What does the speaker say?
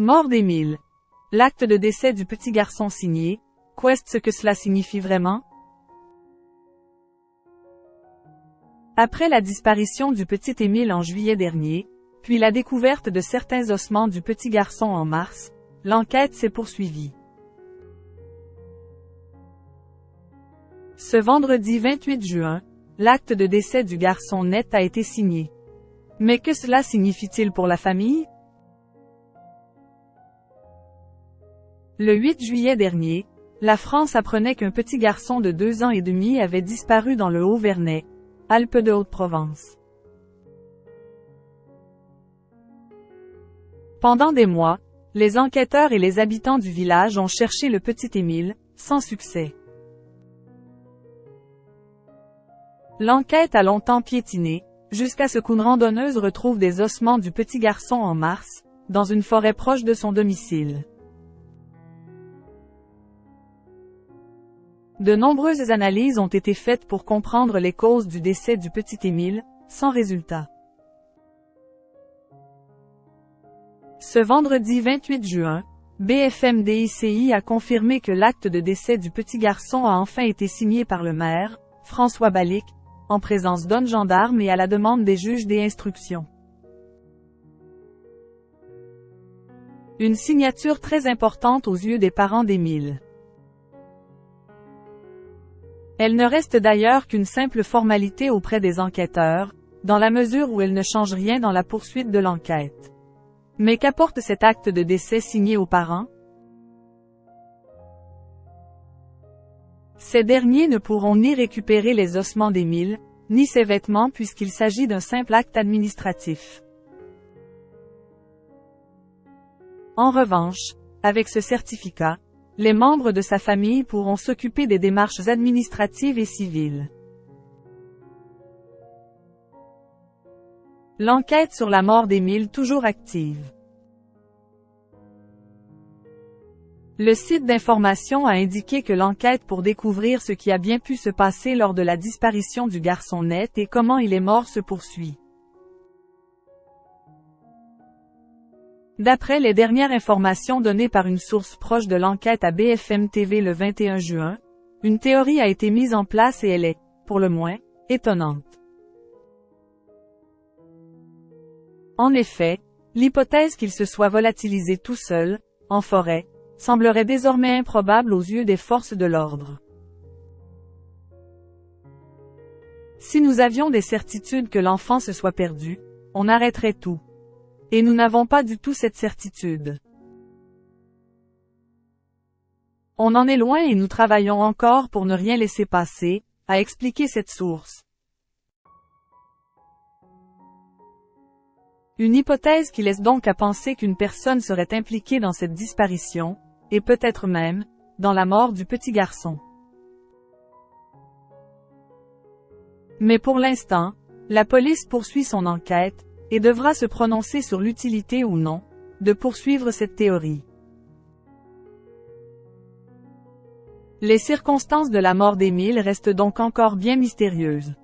Mort d'Émile. L'acte de décès du petit garçon signé. Qu'est ce que cela signifie vraiment? Après la disparition du petit Émile en juillet dernier, puis la découverte de certains ossements du petit garçon en mars, l'enquête s'est poursuivie. Ce vendredi 28 juin, l'acte de décès du garçon net a été signé. Mais que cela signifie-t-il pour la famille? Le 8 juillet dernier, la France apprenait qu'un petit garçon de 2 ans et demi avait disparu dans le Haut-Vernay, Alpes de Haute-Provence. Pendant des mois, les enquêteurs et les habitants du village ont cherché le petit Émile, sans succès. L'enquête a longtemps piétiné, jusqu'à ce qu'une randonneuse retrouve des ossements du petit garçon en mars, dans une forêt proche de son domicile. De nombreuses analyses ont été faites pour comprendre les causes du décès du petit Émile, sans résultat. Ce vendredi 28 juin, BFM DICI a confirmé que l'acte de décès du petit garçon a enfin été signé par le maire, François Balic, en présence d'un gendarme et à la demande des juges des instructions. Une signature très importante aux yeux des parents d'Émile. Elle ne reste d'ailleurs qu'une simple formalité auprès des enquêteurs, dans la mesure où elle ne change rien dans la poursuite de l'enquête. Mais qu'apporte cet acte de décès signé aux parents? Ces derniers ne pourront ni récupérer les ossements d'Émile, ni ses vêtements puisqu'il s'agit d'un simple acte administratif. En revanche, avec ce certificat, les membres de sa famille pourront s'occuper des démarches administratives et civiles. L'enquête sur la mort d'Émile toujours active. Le site d'information a indiqué que l'enquête pour découvrir ce qui a bien pu se passer lors de la disparition du garçon net et comment il est mort se poursuit. D'après les dernières informations données par une source proche de l'enquête à BFM TV le 21 juin, une théorie a été mise en place et elle est, pour le moins, étonnante. En effet, l'hypothèse qu'il se soit volatilisé tout seul, en forêt, semblerait désormais improbable aux yeux des forces de l'ordre. Si nous avions des certitudes que l'enfant se soit perdu, on arrêterait tout. Et nous n'avons pas du tout cette certitude. On en est loin et nous travaillons encore pour ne rien laisser passer, a expliqué cette source. Une hypothèse qui laisse donc à penser qu'une personne serait impliquée dans cette disparition, et peut-être même, dans la mort du petit garçon. Mais pour l'instant, la police poursuit son enquête, et devra se prononcer sur l'utilité ou non, de poursuivre cette théorie. Les circonstances de la mort d'Émile restent donc encore bien mystérieuses.